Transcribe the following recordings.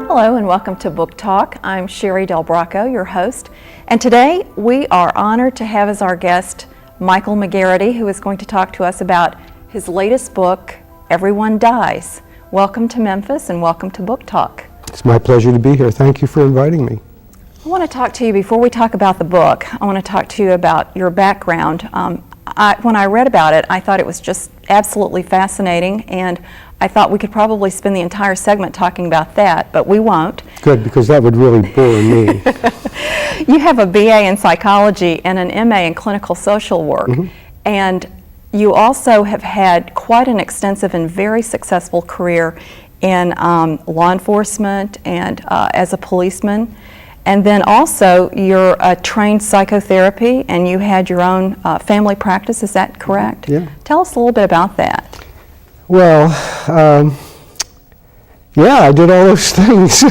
Hello and welcome to Book Talk. I'm Sherry Del Bracco, your host, and today we are honored to have as our guest Michael McGarrity, who is going to talk to us about his latest book, Everyone Dies. Welcome to Memphis and welcome to Book Talk. It's my pleasure to be here. Thank you for inviting me. I want to talk to you, before we talk about the book, I want to talk to you about your background. When I read about it, I thought it was just absolutely fascinating, and I thought we could probably spend the entire segment talking about that, but we won't. Good, because that would really bore me. You have a BA in psychology and an MA in clinical social work, and you also have had quite an extensive and very successful career in law enforcement and as a policeman. And then also you're a trained psychotherapy, and you had your own family practice, is that correct? Yeah. Tell us a little bit about that. Well, yeah, I did all those things.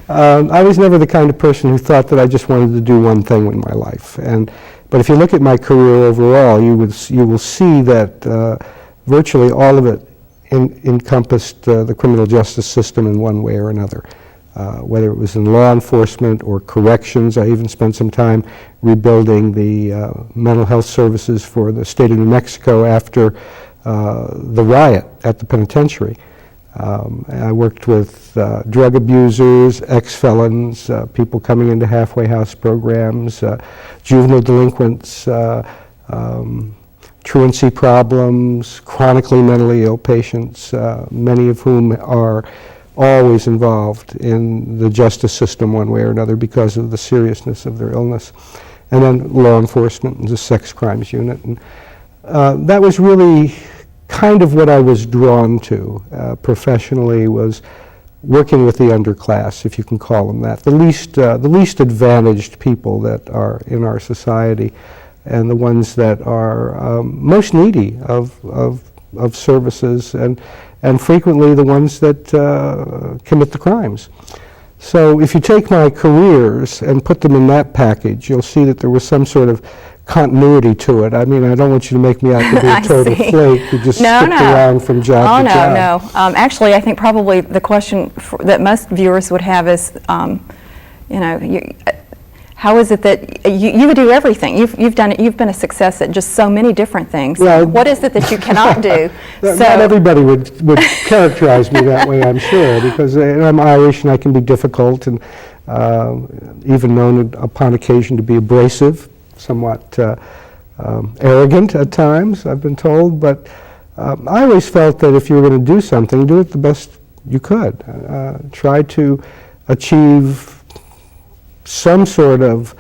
I was never the kind of person who thought that I just wanted to do one thing in my life. But if you look at my career overall, you will see that virtually all of it encompassed the criminal justice system in one way or another. Whether it was in law enforcement or corrections. I even spent some time rebuilding the mental health services for the state of New Mexico after the riot at the penitentiary. I worked with drug abusers, ex-felons, people coming into halfway house programs, juvenile delinquents, truancy problems, chronically mentally ill patients, many of whom are always involved in the justice system one way or another because of the seriousness of their illness. And then law enforcement and the sex crimes unit. And that was really kind of what I was drawn to professionally, was working with the underclass, if you can call them that, the least advantaged people that are in our society, and the ones that are most needy of services, and frequently the ones that commit the crimes. So if you take my careers and put them in that package, you'll see that there was some sort of continuity to it. I mean, I don't want you to make me out to be a total flake who just skipped around from job to job. No. Actually, I think probably the question that most viewers would have is, how is it that you would do everything? You've been a success at just so many different things. Well, what is it that you cannot do? Not everybody would characterize me that way, I'm sure, because I'm Irish and I can be difficult and even known upon occasion to be abrasive, somewhat arrogant at times, I've been told. But I always felt that if you were going to do something, do it the best you could. Try to achieve some sort of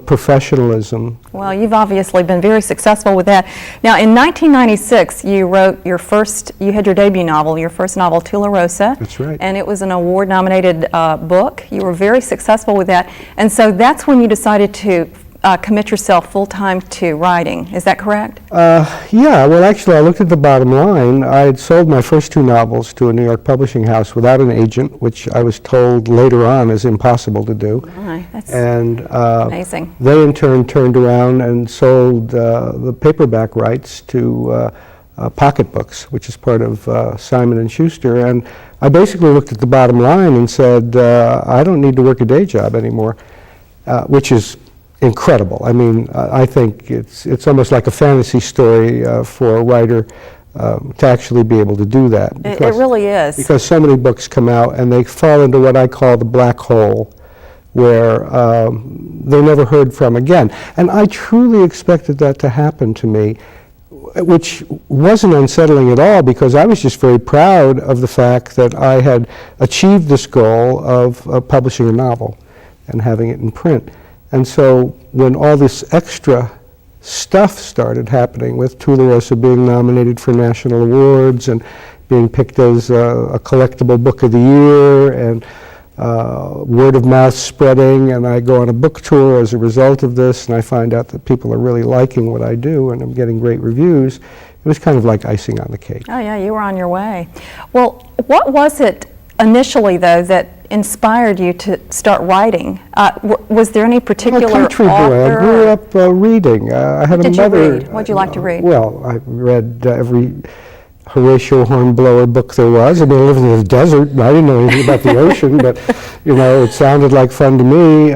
professionalism. Well, you've obviously been very successful with that. Now, in 1996, you wrote you had your debut novel, your first novel, Tularosa. That's right. And it was an award-nominated book. You were very successful with that. And so that's when you decided to commit yourself full-time to writing. Is that correct? Yeah, well, actually, I looked at the bottom line. I had sold my first two novels to a New York publishing house without an agent, which I was told later on is impossible to do. That's amazing. They, in turn, turned around and sold the paperback rights to Pocketbooks, which is part of Simon & Schuster. And I basically looked at the bottom line and said, I don't need to work a day job anymore, which is incredible. I mean, I think it's almost like a fantasy story for a writer to actually be able to do that. Because, it really is. Because so many books come out and they fall into what I call the black hole, where they're never heard from again. And I truly expected that to happen to me, which wasn't unsettling at all, because I was just very proud of the fact that I had achieved this goal of publishing a novel and having it in print. And so when all this extra stuff started happening, with Tularosa being nominated for national awards and being picked as a collectible book of the year, and word of mouth spreading, and I go on a book tour as a result of this, and I find out that people are really liking what I do and I'm getting great reviews, it was kind of like icing on the cake. Oh yeah, you were on your way. Well, what was it initially, though, that inspired you to start writing? Was there any particular author? I'm a country boy. I grew up reading. I had a mother. What did you read? What'd you like to read? Well, I read every Horatio Hornblower book there was. I mean, I lived in the desert, and I didn't know anything about the ocean, but, you know, it sounded like fun to me,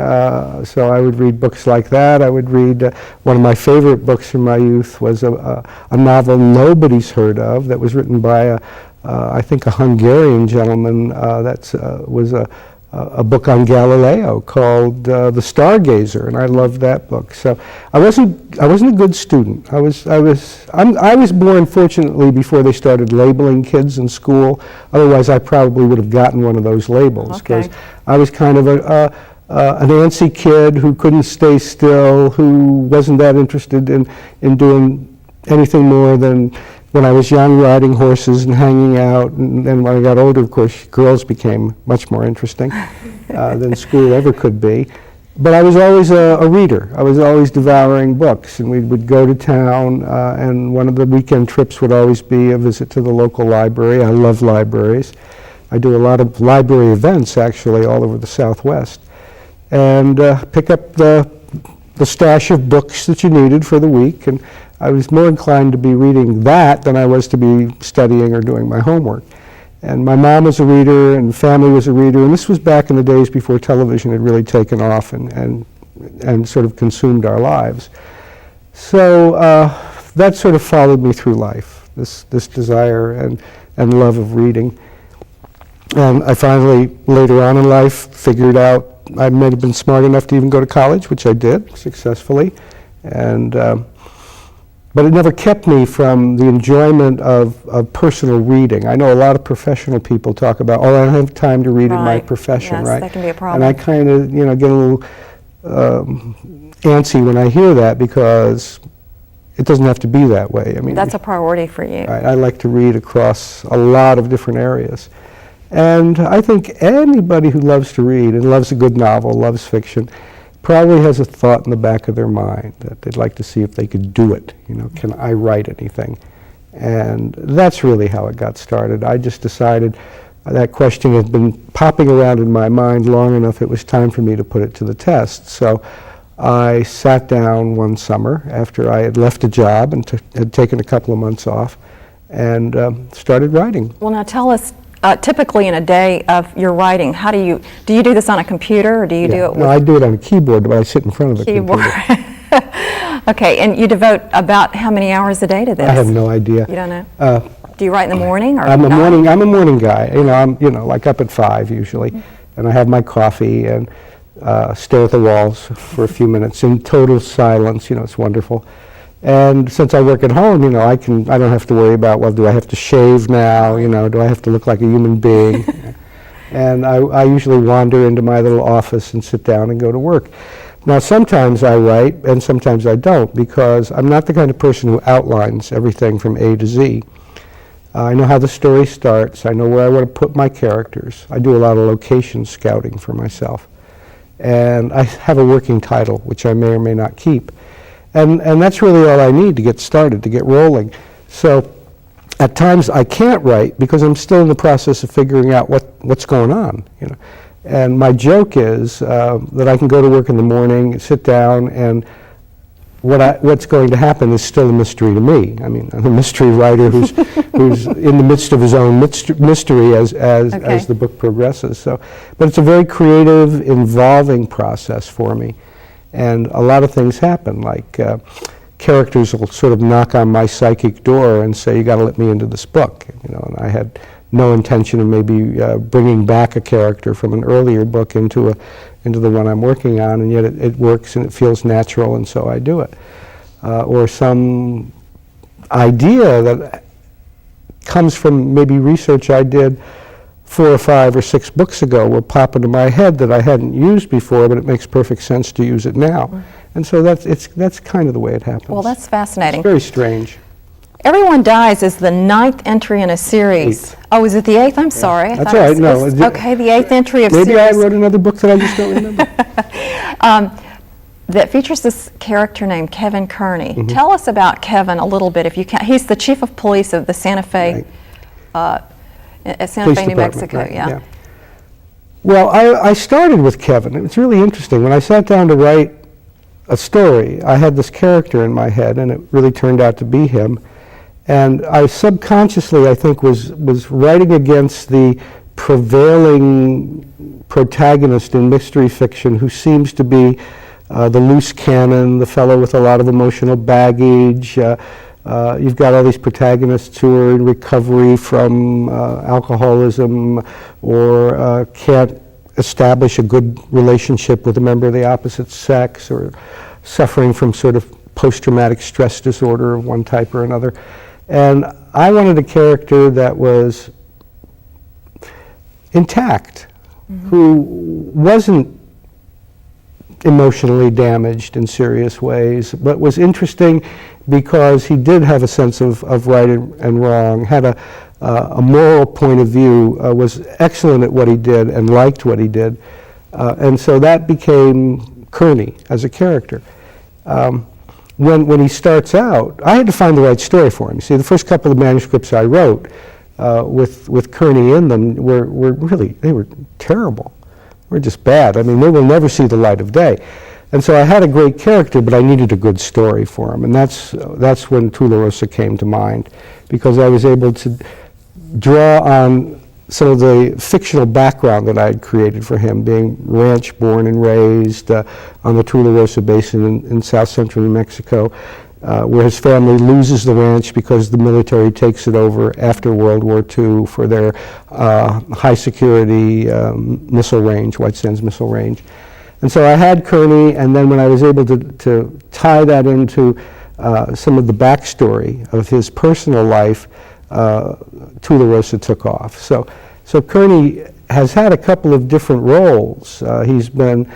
so I would read books like that. I would read, one of my favorite books from my youth was a novel nobody's heard of that was written by, I think, a Hungarian gentleman that was a book on Galileo called The Stargazer, and I loved that book. So I wasn't a good student. I was born, fortunately, before they started labeling kids in school. Otherwise, I probably would have gotten one of those labels, because I was kind of an antsy kid who couldn't stay still, who wasn't that interested in doing anything more than, when I was young, riding horses and hanging out, and then when I got older, of course, girls became much more interesting than school ever could be. But I was always a reader. I was always devouring books, and we would go to town, and one of the weekend trips would always be a visit to the local library. I love libraries. I do a lot of library events, actually, all over the Southwest, and pick up the stash of books that you needed for the week. And I was more inclined to be reading that than I was to be studying or doing my homework. And my mom was a reader, and family was a reader, and this was back in the days before television had really taken off and sort of consumed our lives. So that sort of followed me through life, this desire and love of reading. And I finally, later on in life, figured out I might have been smart enough to even go to college, which I did successfully. And but it never kept me from the enjoyment of personal reading. I know a lot of professional people talk about, oh, I don't have time to read in my profession, yes, right? That can be a problem. And I kind of, you know, get a little antsy when I hear that, because it doesn't have to be that way. I mean, that's a priority for you. I like to read across a lot of different areas. And I think anybody who loves to read and loves a good novel, loves fiction, probably has a thought in the back of their mind that they'd like to see if they could do it. You know, can I write anything? And that's really how it got started. I just decided that question had been popping around in my mind long enough, it was time for me to put it to the test. So I sat down one summer after I had left a job and had taken a couple of months off, and started writing. Well, now tell us, typically in a day of your writing, how do you do this on a computer, or do you do it with? No, I do it on a keyboard, but I sit in front of the computer. Okay, and you devote about how many hours a day to this? I have no idea. You don't know? Do you write in the morning or I'm a night? morning guy. You know, I'm like up at 5 usually, and I have my coffee and stare at the walls for a few minutes in total silence. You know, it's wonderful. And since I work at home, you know, I don't have to worry about, well, do I have to shave now? You know, do I have to look like a human being? And I usually wander into my little office and sit down and go to work. Now, sometimes I write and sometimes I don't, because I'm not the kind of person who outlines everything from A to Z. I know how the story starts. I know where I want to put my characters. I do a lot of location scouting for myself. And I have a working title, which I may or may not keep. And that's really all I need to get started, to get rolling. So at times I can't write because I'm still in the process of figuring out what's going on, you know. And my joke is that I can go to work in the morning, sit down, and what's going to happen is still a mystery to me. I mean, I'm a mystery writer who's in the midst of his own mystery as the book progresses. So, but it's a very creative, involving process for me. And a lot of things happen, like characters will sort of knock on my psychic door and say, you got to let me into this book. You know, and I had no intention of maybe bringing back a character from an earlier book into the one I'm working on, and yet it works and it feels natural, and so I do it. Or some idea that comes from maybe research I did 4 or 5 or 6 books ago will pop into my head that I hadn't used before, but it makes perfect sense to use it now. And so that's kind of the way it happens. Well, that's fascinating. It's very strange. Everyone Dies is the 9th entry in a series. 8th. Oh, is it the 8th? I'm sorry. That's all right. No. Okay, the 8th entry of maybe series. I wrote another book that I just don't remember. That features this character named Kevin Kerney. Tell us about Kevin a little bit, if you can. He's the chief of police of the Santa Fe, at Santa Fe, New Mexico. Right, yeah. Well, I started with Kevin. It's really interesting. When I sat down to write a story, I had this character in my head, and it really turned out to be him. And I subconsciously, I think, was writing against the prevailing protagonist in mystery fiction who seems to be the loose cannon, the fellow with a lot of emotional baggage. You've got all these protagonists who are in recovery from alcoholism or can't establish a good relationship with a member of the opposite sex, or suffering from sort of post-traumatic stress disorder of one type or another. And I wanted a character that was intact, who wasn't emotionally damaged in serious ways, but was interesting because he did have a sense of right and wrong, had a moral point of view, was excellent at what he did and liked what he did. And so that became Kerney as a character. When he starts out, I had to find the right story for him. You see, the first couple of manuscripts I wrote with Kerney in them were really, they were terrible. Were just bad. I mean, they will never see the light of day. And so I had a great character, but I needed a good story for him. And that's when Tularosa came to mind, because I was able to draw on some of the fictional background that I had created for him, being ranch born and raised on the Tularosa Basin in south central New Mexico, where his family loses the ranch because the military takes it over after World War II for their high security missile range, White Sands Missile Range. And so I had Kerney, and then when I was able to tie that into some of the backstory of his personal life, Tularosa took off. So Kerney has had a couple of different roles. He's been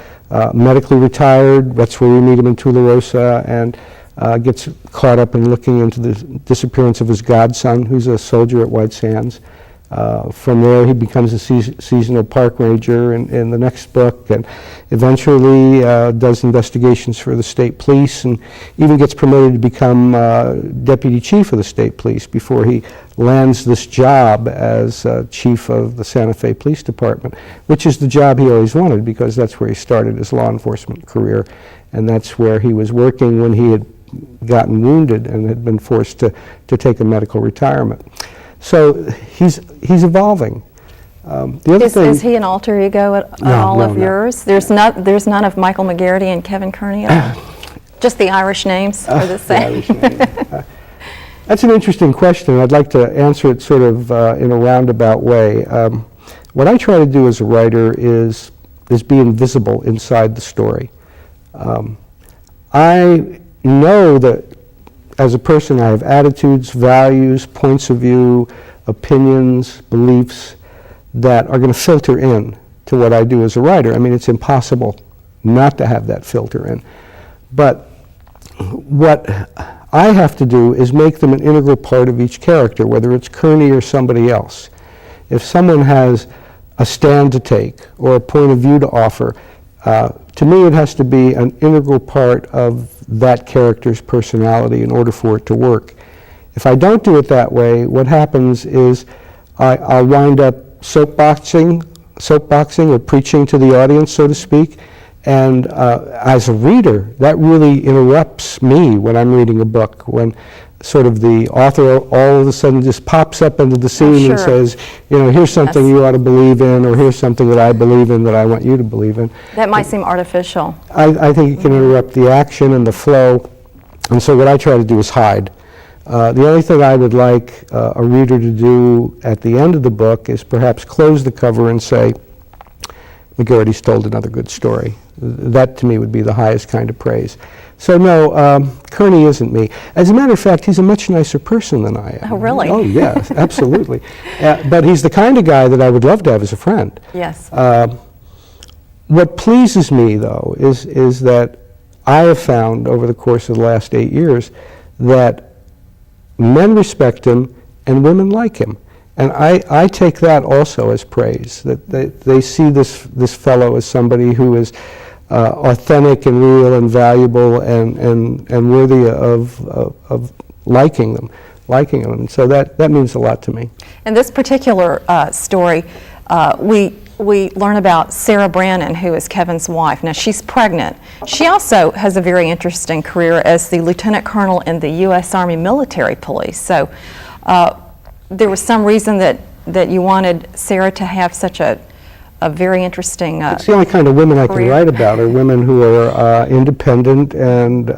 medically retired. That's where we meet him in Tularosa, and gets caught up in looking into the disappearance of his godson, who's a soldier at White Sands. From there, he becomes a seasonal park ranger in the next book, and eventually does investigations for the state police, and even gets promoted to become deputy chief of the state police before he lands this job as chief of the Santa Fe Police Department, which is the job he always wanted, because that's where he started his law enforcement career, and that's where he was working when he had gotten wounded and had been forced to take a medical retirement. So he's evolving. The other thing, is he an alter ego at all of yours? There's none of Michael McGarrity and Kevin Kerney at all? Just the Irish names are the same? That's an interesting question. I'd like to answer it sort of in a roundabout way. What I try to do as a writer is be invisible inside the story. I know that as a person I have attitudes, values, points of view, opinions, beliefs that are going to filter in to what I do as a writer. I mean, it's impossible not to have that filter in. But what I have to do is make them an integral part of each character, whether it's Kerney or somebody else. If someone has a stand to take or a point of view to offer, to me it has to be an integral part of that character's personality in order for it to work. If I don't do it that way, what happens is I'll wind up soapboxing or preaching to the audience, so to speak, and as a reader, that really interrupts me when I'm reading a book, when sort of the author all of a sudden just pops up into the scene and says, you know, here's something you ought to believe in, or here's something that I believe in that I want you to believe in. That might seem artificial. I think it can interrupt the action and the flow, and so what I try to do is hide. The only thing I would like a reader to do at the end of the book is perhaps close the cover and say, McGarrity's told another good story. That to me would be the highest kind of praise. So no, Kerney isn't me. As a matter of fact, he's a much nicer person than I am. Oh, really? Oh, yes, absolutely. But he's the kind of guy that I would love to have as a friend. Yes. What pleases me, though, is that I have found over the course of the last 8 years that men respect him and women like him. And I take that also as praise, that they see this fellow as somebody who is authentic and real and valuable and worthy of liking them. And so that means a lot to me. In this particular story, we learn about Sara Brannon, who is Kevin's wife. Now, she's pregnant. She also has a very interesting career as the lieutenant colonel in the U.S. Army Military Police. So there was some reason that you wanted Sara to have such a very interesting It's the only kind of women I can write about, are women who are independent and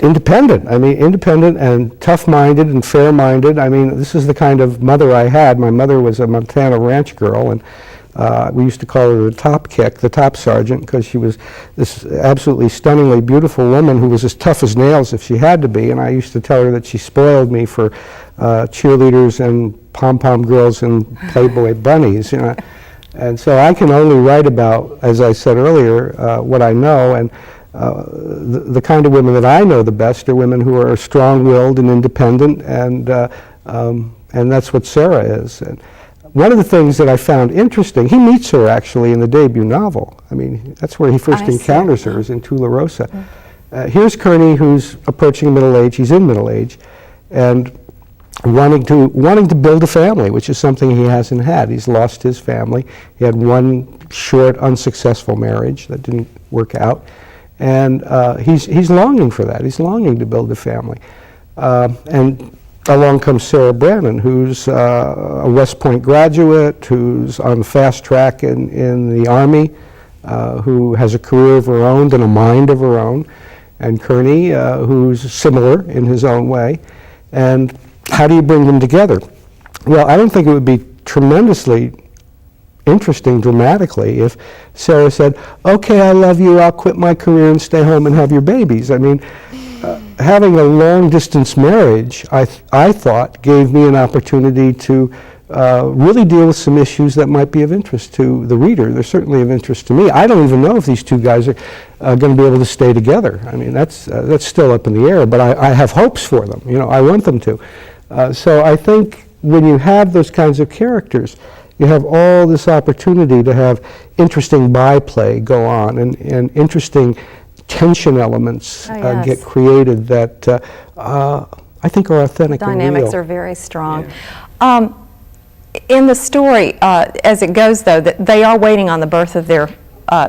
independent and tough-minded and fair-minded. I mean, this is the kind of mother I had. My mother was a Montana ranch girl, and we used to call her the top kick, the top sergeant, because she was this absolutely stunningly beautiful woman who was as tough as nails if she had to be. And I used to tell her that she spoiled me for cheerleaders and pom-pom girls and Playboy bunnies. And so I can only write about, as I said earlier, what I know. And the kind of women that I know the best are women who are strong-willed and independent, and that's what Sara is. And one of the things that I found interesting, he meets her actually in the debut novel. I mean, that's where he first encounters her, is in Tularosa. Here's Kerney, who's approaching middle age. He's in middle age, and wanting to build a family, which is something he hasn't had. He's lost his family. He had one short, unsuccessful marriage that didn't work out. And he's longing for that. He's longing to build a family. And along comes Sara Brannon, who's a West Point graduate, who's on the fast track in the Army, who has a career of her own and a mind of her own. And Kerney, who's similar in his own way. And how do you bring them together? Well, I don't think it would be tremendously interesting dramatically if Sara said, okay, I love you, I'll quit my career and stay home and have your babies. I mean, having a long-distance marriage, I thought, gave me an opportunity to really deal with some issues that might be of interest to the reader. They're certainly of interest to me. I don't even know if these two guys are going to be able to stay together. I mean, that's still up in the air, but I have hopes for them. You know, I want them to. So I think when you have those kinds of characters, you have all this opportunity to have interesting byplay go on and interesting tension elements get created that I think are authentic and real. Dynamics are very strong. Yeah. In the story, as it goes, though, that they are waiting on the birth of their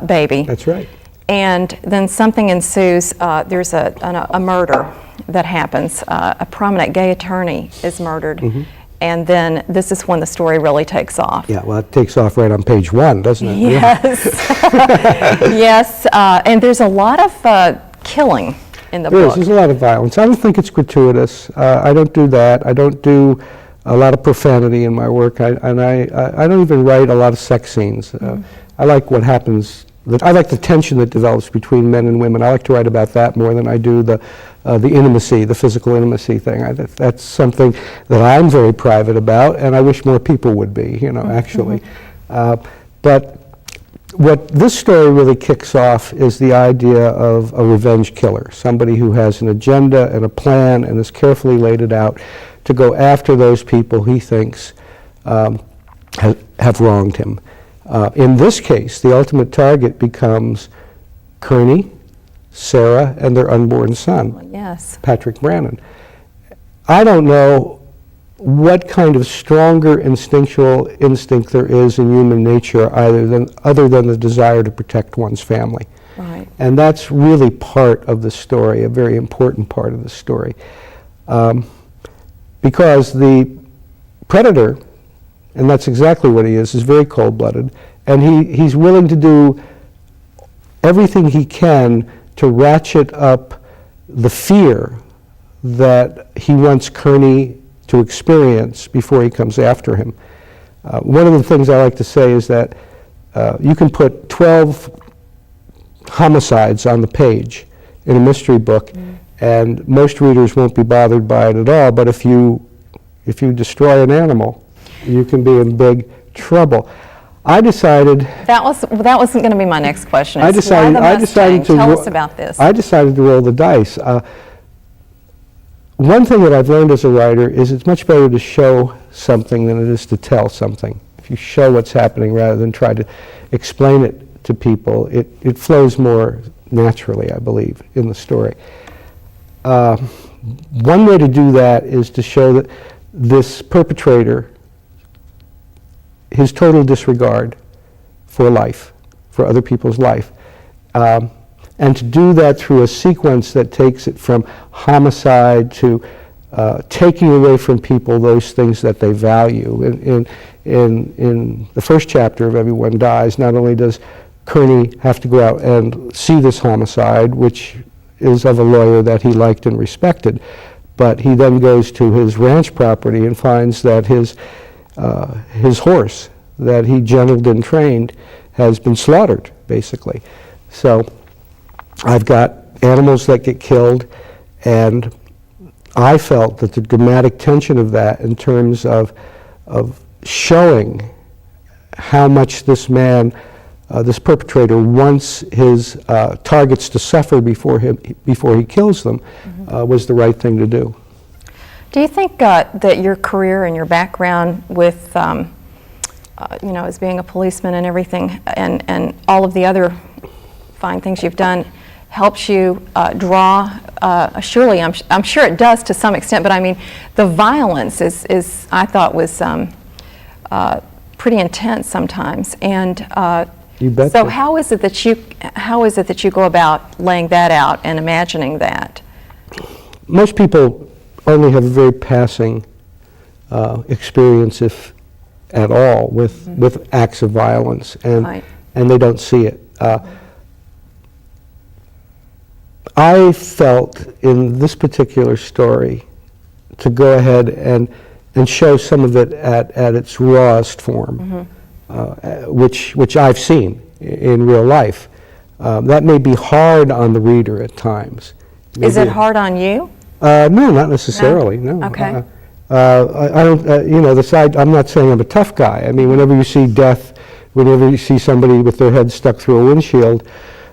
baby. That's right. And then something ensues. There's a murder that happens. A prominent gay attorney is murdered. Mm-hmm. And then this is when the story really takes off. Yeah, well, it takes off right on page 1, doesn't it? Yes. Yes, and there's a lot of killing in the book. There's a lot of violence. I don't think it's gratuitous. I don't do that. I don't do a lot of profanity in my work, I don't even write a lot of sex scenes. I like what happens. I like the tension that develops between men and women. I like to write about that more than I do the intimacy, the physical intimacy thing. That's something that I'm very private about, and I wish more people would be, you know, actually. But what this story really kicks off is the idea of a revenge killer, somebody who has an agenda and a plan and has carefully laid it out to go after those people he thinks have wronged him. In this case, the ultimate target becomes Kerney, Sara, and their unborn son, yes, Patrick Brannon. I don't know what kind of stronger instinctual instinct there is in human nature other than the desire to protect one's family. Right. And that's really part of the story, a very important part of the story. Because the predator, and that's exactly what he is very cold-blooded, and he's willing to do everything he can to ratchet up the fear that he wants Kerney to experience before he comes after him. One of the things I like to say is that you can put 12 homicides on the page in a mystery book, and most readers won't be bothered by it at all, but if you destroy an animal, you can be in big trouble. I decided that wasn't going to be my next question. I decided to tell us about this. I decided to roll the dice. One thing that I've learned as a writer is it's much better to show something than it is to tell something. If you show what's happening rather than try to explain it to people, it flows more naturally, I believe, in the story. One way to do that is to show that this perpetrator his total disregard for life, for other people's life. And to do that through a sequence that takes it from homicide to taking away from people those things that they value. In the first chapter of Everyone Dies, not only does Kerney have to go out and see this homicide, which is of a lawyer that he liked and respected, but he then goes to his ranch property and finds that his horse that he gentled and trained has been slaughtered, basically. So I've got animals that get killed, and I felt that the dramatic tension of that in terms of showing how much this man, this perpetrator, wants his targets to suffer before he kills them, was the right thing to do. Do you think that your career and your background with, as being a policeman and everything, and all of the other fine things you've done, helps you draw? Surely, I'm sure it does to some extent. But I mean, the violence is I thought was pretty intense sometimes. And you bet. So how is it that you go about laying that out and imagining that? Most people only have a very passing experience, if at all, with acts of violence, and they don't see it. I felt in this particular story to go ahead and show some of it at its rawest form, which I've seen in real life. That may be hard on the reader at times. Maybe. Is it hard on you? No, not necessarily. No. Okay. I don't. I'm not saying I'm a tough guy. I mean, whenever you see death, whenever you see somebody with their head stuck through a windshield,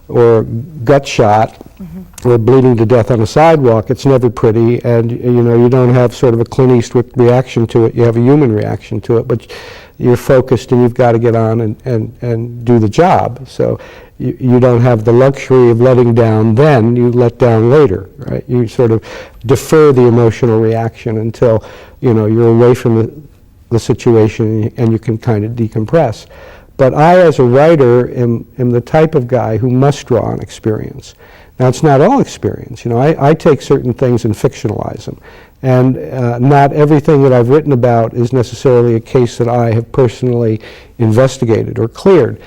or gut shot, or bleeding to death on a sidewalk, it's never pretty, and you don't have sort of a Clint Eastwood reaction to it. You have a human reaction to it, but you're focused and you've got to get on and do the job. So you don't have the luxury of letting down then, you let down later, right? You sort of defer the emotional reaction until you're away from the situation and you can kind of decompress. But I, as a writer, am the type of guy who must draw on experience. Now, it's not all experience. I take certain things and fictionalize them. And not everything that I've written about is necessarily a case that I have personally investigated or cleared.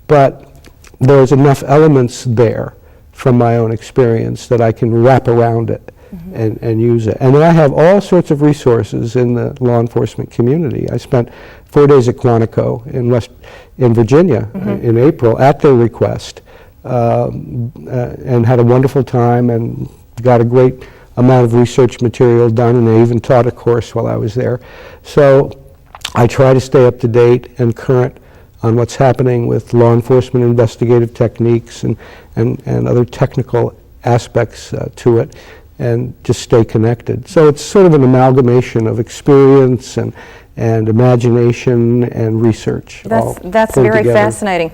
But there's enough elements there from my own experience that I can wrap around it and use it. And then I have all sorts of resources in the law enforcement community. I spent 4 days at Quantico in Virginia in April at their request, and had a wonderful time and got a great amount of research material done, and they even taught a course while I was there. So I try to stay up to date and current on what's happening with law enforcement investigative techniques and other technical aspects to it, and just stay connected. So it's sort of an amalgamation of experience and imagination and research. That's very fascinating.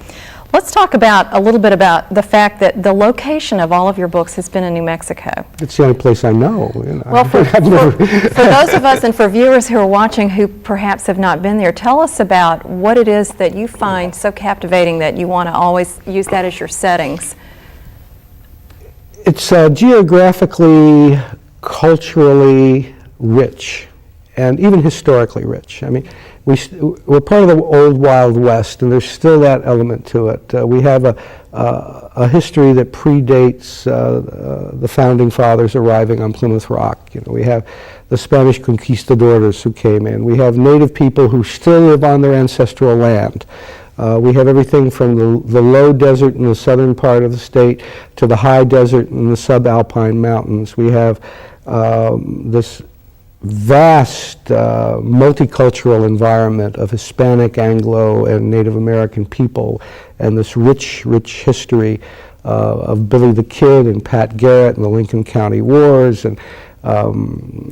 Let's talk a little bit about the fact that the location of all of your books has been in New Mexico. It's the only place I know. Well, for those of us and for viewers who are watching who perhaps have not been there, tell us about what it is that you find so captivating that you want to always use that as your settings. It's geographically, culturally rich, and even historically rich. I mean, we're part of the old Wild West, and there's still that element to it. We have a history that predates the founding fathers arriving on Plymouth Rock. We have the Spanish conquistadors who came in. We have native people who still live on their ancestral land. We have everything from the low desert in the southern part of the state to the high desert in the subalpine mountains. We have this vast multicultural environment of Hispanic, Anglo, and Native American people, and this rich history of Billy the Kid and Pat Garrett and the Lincoln County Wars, and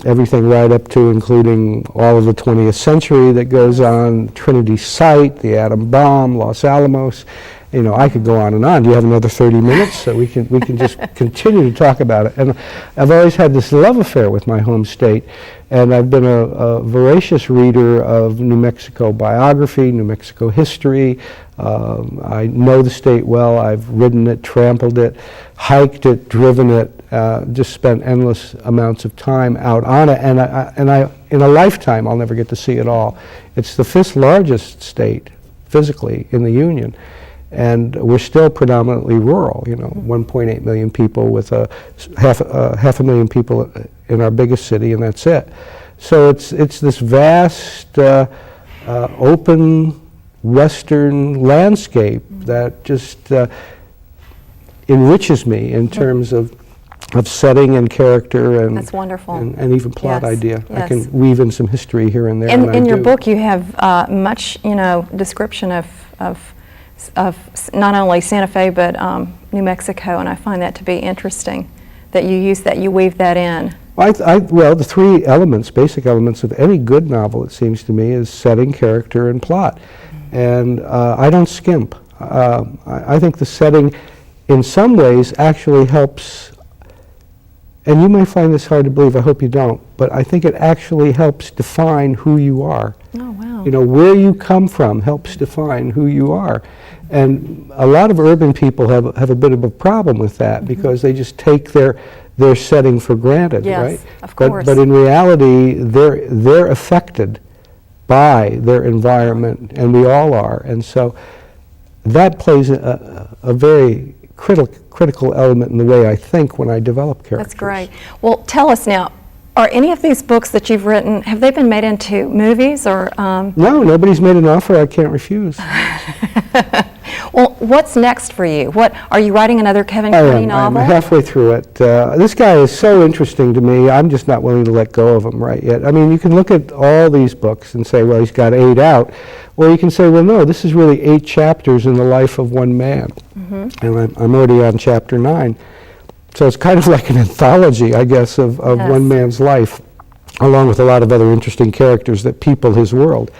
everything right up to including all of the 20th century that goes on, Trinity Site, the atom bomb, Los Alamos, You know, I could go on and on. Do you have another 30 minutes? So we can just continue to talk about it. And I've always had this love affair with my home state, and I've been a voracious reader of New Mexico biography, New Mexico history. I know the state well. I've ridden it, trampled it, hiked it, driven it, just spent endless amounts of time out on it, and I in a lifetime I'll never get to see it all. It's the 5th largest state physically in the Union, and we're still predominantly rural. You know, 1.8 million people with half a million people in our biggest city, and that's it. So it's this vast, open Western landscape that just enriches me in terms of setting and character and That's wonderful. And even plot Yes, idea. I yes. can weave in some history here and there. and I In your do. book, you have much, description of not only Santa Fe but New Mexico, and I find that to be interesting. That you use that, you weave that in. Well, the 3 elements, basic elements of any good novel, it seems to me, is setting, character, and plot. And I don't skimp. I think the setting, in some ways, actually helps. And you may find this hard to believe, I hope you don't, but I think it actually helps define who you are. Oh, wow. You know, where you come from helps define who you are. And a lot of urban people have a bit of a problem with that because they just take their setting for granted, Yes, right? of course. But in reality, they're affected by their environment, and we all are. And so that plays a very critical element in the way I think when I develop characters. That's great. Well, tell us now, are any of these books that you've written, have they been made into movies or? No, nobody's made an offer I can't refuse. Well, what's next for you? What are you writing another Kevin Kerney novel? I'm halfway through it. This guy is so interesting to me, I'm just not willing to let go of him right yet. I mean, you can look at all these books and say, well, he's got 8 out. Or you can say, well, no, this is really 8 chapters in the life of one man. And I'm already on chapter 9. So it's kind of like an anthology, I guess, of Yes. one man's life, along with a lot of other interesting characters that people his world.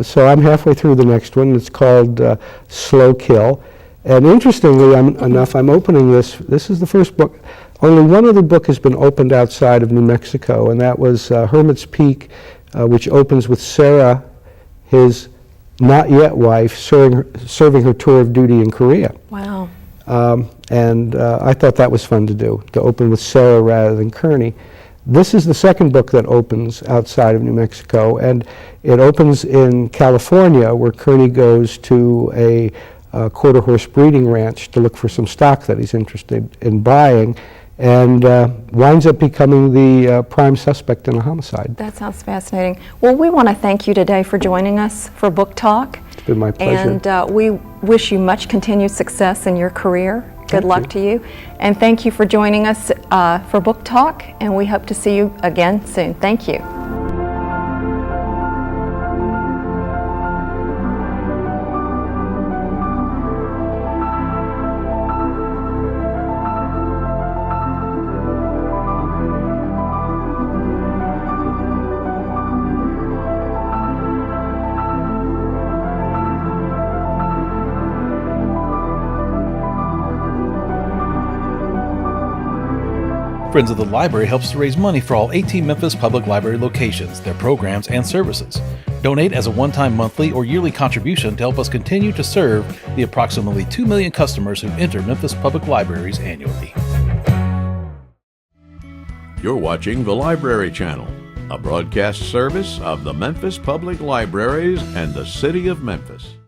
So I'm halfway through the next one. It's called Slow Kill. And interestingly enough, I'm opening this. This is the first book. Only one other book has been opened outside of New Mexico, and that was Hermit's Peak, which opens with Sarah, his not yet wife, serving her tour of duty in Korea. Wow. And I thought that was fun to do, to open with Sarah rather than Kerney. This is the second book that opens outside of New Mexico, and it opens in California, where Kerney goes to a quarter horse breeding ranch to look for some stock that he's interested in buying, and winds up becoming the prime suspect in a homicide. That sounds fascinating. Well, we want to thank you today for joining us for Book Talk. It's been my pleasure. And we wish you much continued success in your career. Good luck to you. And thank you for joining us for Book Talk, and we hope to see you again soon. Thank you. Friends of the Library helps to raise money for all 18 Memphis Public Library locations, their programs, and services. Donate as a one-time monthly or yearly contribution to help us continue to serve the approximately 2 million customers who enter Memphis Public Libraries annually. You're watching the Library Channel, a broadcast service of the Memphis Public Libraries and the City of Memphis.